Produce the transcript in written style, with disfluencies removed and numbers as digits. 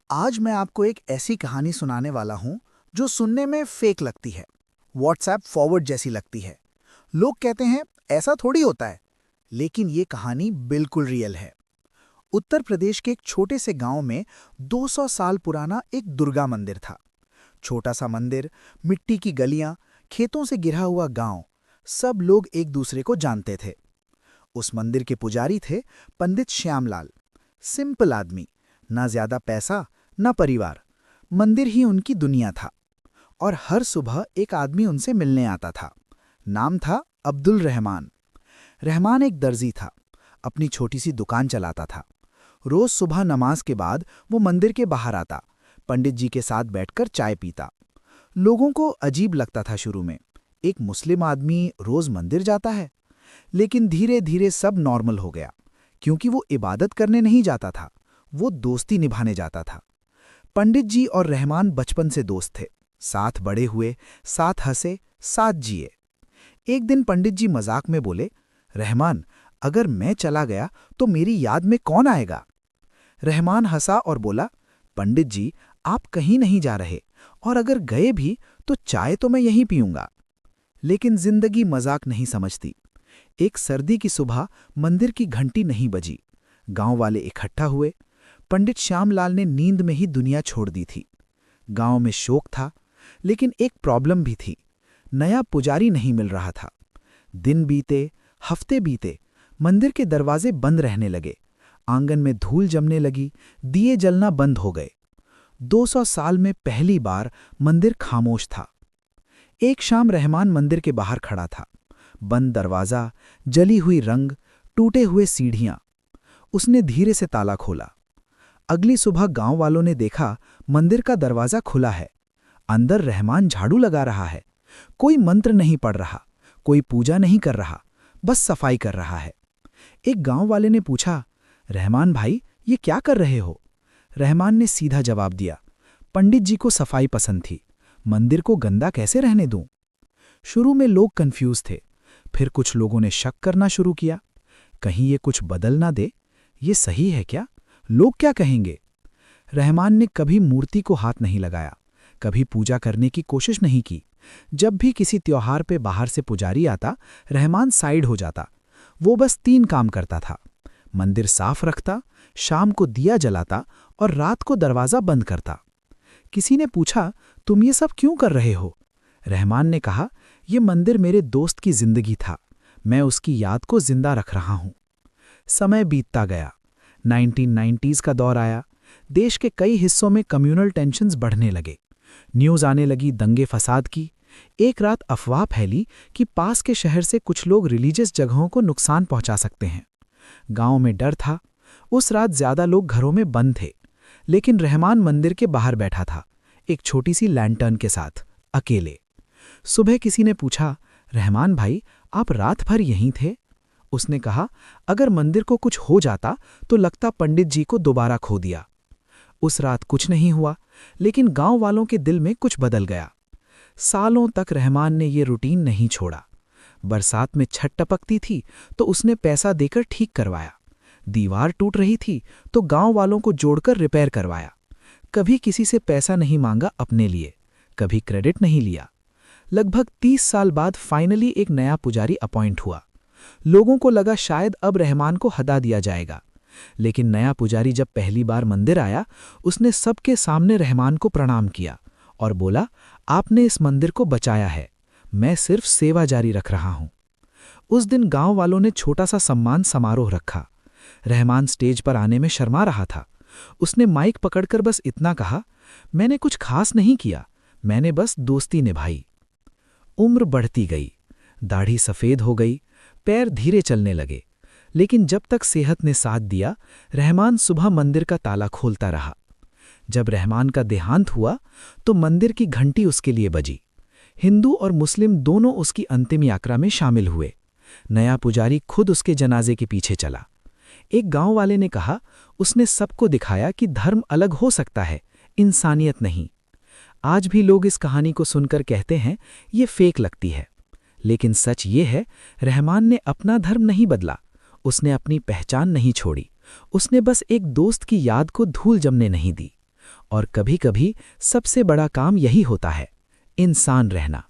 आज मैं आपको एक ऐसी कहानी सुनाने वाला हूं जो सुनने में फेक लगती है, व्हाट्सएप फॉरवर्ड जैसी लगती है। लोग कहते हैं ऐसा थोड़ी होता है, लेकिन ये कहानी बिल्कुल रियल है। उत्तर प्रदेश के एक छोटे से गांव में 200 साल पुराना एक दुर्गा मंदिर था। छोटा सा मंदिर, मिट्टी की गलियां, खेतों से घिरा हुआ गांव, सब लोग एक दूसरे को जानते थे। उस मंदिर के पुजारी थे पंडित श्यामलाल। सिंपल आदमी, ना ज्यादा पैसा ना परिवार, मंदिर ही उनकी दुनिया था। और हर सुबह एक आदमी उनसे मिलने आता था। नाम था अब्दुल रहमान। रहमान एक दर्जी था, अपनी छोटी सी दुकान चलाता था। रोज सुबह नमाज के बाद वो मंदिर के बाहर आता, पंडित जी के साथ बैठकर चाय पीता। लोगों को अजीब लगता था शुरू में, एक मुस्लिम आदमी रोज मंदिर जाता है। लेकिन धीरे धीरे सब नॉर्मल हो गया, क्योंकि वो इबादत करने नहीं जाता था, वो दोस्ती निभाने जाता था। पंडित जी और रहमान बचपन से दोस्त थे, साथ बड़े हुए, साथ हंसे, साथ जिए। एक दिन पंडित जी मजाक में बोले, रहमान, अगर मैं चला गया तो मेरी याद में कौन आएगा? रहमान हंसा और बोला, पंडित जी, आप कहीं नहीं जा रहे, और अगर गए भी तो चाय तो मैं यहीं पीऊंगा। लेकिन जिंदगी मजाक नहीं समझती। एक सर्दी की सुबह मंदिर की घंटी नहीं बजी। गांव वाले इकट्ठा हुए। पंडित श्यामलाल ने नींद में ही दुनिया छोड़ दी थी। गांव में शोक था, लेकिन एक प्रॉब्लम भी थी। नया पुजारी नहीं मिल रहा था। दिन बीते, हफ्ते बीते, मंदिर के दरवाजे बंद रहने लगे। आंगन में धूल जमने लगी, दिए जलना बंद हो गए। 200 साल में पहली बार मंदिर खामोश था। एक शाम रहमान मंदिर के बाहर खड़ा था। बंद दरवाजा, जली हुई रंग, टूटे हुए सीढ़ियां। उसने धीरे से ताला खोला। अगली सुबह गांव वालों ने देखा, मंदिर का दरवाजा खुला है। अंदर रहमान झाड़ू लगा रहा है। कोई मंत्र नहीं पढ़ रहा, कोई पूजा नहीं कर रहा, बस सफाई कर रहा है। एक गांव वाले ने पूछा, रहमान भाई, ये क्या कर रहे हो? रहमान ने सीधा जवाब दिया, पंडित जी को सफाई पसंद थी, मंदिर को गंदा कैसे रहने दूं? शुरू में लोग कंफ्यूज थे, फिर कुछ लोगों ने शक करना शुरू किया। कहीं ये कुछ बदल ना दे, ये सही है क्या? लोग क्या कहेंगे? रहमान ने कभी मूर्ति को हाथ नहीं लगाया, कभी पूजा करने की कोशिश नहीं की। जब भी किसी त्योहार पे बाहर से पुजारी आता, रहमान साइड हो जाता। वो बस 3 काम करता था, मंदिर साफ रखता, शाम को दिया जलाता और रात को दरवाजा बंद करता। किसी ने पूछा, तुम ये सब क्यों कर रहे हो? रहमान ने कहा, ये मंदिर मेरे दोस्त की जिंदगी था, मैं उसकी याद को जिंदा रख रहा हूं। समय बीतता गया। 1990s का दौर आया। देश के कई हिस्सों में कम्युनल टेंशन्स बढ़ने लगे। न्यूज़ आने लगी दंगे फसाद की। एक रात अफवाह फैली कि पास के शहर से कुछ लोग रिलीजियस जगहों को नुकसान पहुंचा सकते हैं। गांव में डर था। उस रात ज्यादा लोग घरों में बंद थे, लेकिन रहमान मंदिर के बाहर बैठा था, एक छोटी सी लैंटर्न के साथ, अकेले। सुबह किसी ने पूछा, रहमान भाई, आप रात भर यहीं थे? उसने कहा, अगर मंदिर को कुछ हो जाता तो लगता पंडित जी को दोबारा खो दिया। उस रात कुछ नहीं हुआ, लेकिन गांव वालों के दिल में कुछ बदल गया। सालों तक रहमान ने ये रूटीन नहीं छोड़ा। बरसात में छत टपकती थी तो उसने पैसा देकर ठीक करवाया। दीवार टूट रही थी तो गांव वालों को जोड़कर रिपेयर करवाया। कभी किसी से पैसा नहीं मांगा अपने लिए, कभी क्रेडिट नहीं लिया। लगभग 30 साल बाद फाइनली एक नया पुजारी अपॉइंट हुआ। लोगों को लगा शायद अब रहमान को हटा दिया जाएगा, लेकिन नया पुजारी जब पहली बार मंदिर आया, उसने सबके सामने रहमान को प्रणाम किया और बोला, आपने इस मंदिर को बचाया है, मैं सिर्फ सेवा जारी रख रहा हूं। उस दिन गांव वालों ने छोटा सा सम्मान समारोह रखा। रहमान स्टेज पर आने में शर्मा रहा था। उसने माइक पकड़कर बस इतना कहा, मैंने कुछ खास नहीं किया, मैंने बस दोस्ती निभाई। उम्र बढ़ती गई, दाढ़ी सफेद हो गई, पैर धीरे चलने लगे, लेकिन जब तक सेहत ने साथ दिया, रहमान सुबह मंदिर का ताला खोलता रहा। जब रहमान का देहांत हुआ तो मंदिर की घंटी उसके लिए बजी। हिंदू और मुस्लिम दोनों उसकी अंतिम यात्रा में शामिल हुए। नया पुजारी खुद उसके जनाजे के पीछे चला। एक गांव वाले ने कहा, उसने सबको दिखाया कि धर्म अलग हो सकता है, इंसानियत नहीं। आज भी लोग इस कहानी को सुनकर कहते हैं, ये फेक लगती है, लेकिन सच ये है, रहमान ने अपना धर्म नहीं बदला, उसने अपनी पहचान नहीं छोड़ी, उसने बस एक दोस्त की याद को धूल जमने नहीं दी। और कभी-कभी सबसे बड़ा काम यही होता है, इंसान रहना।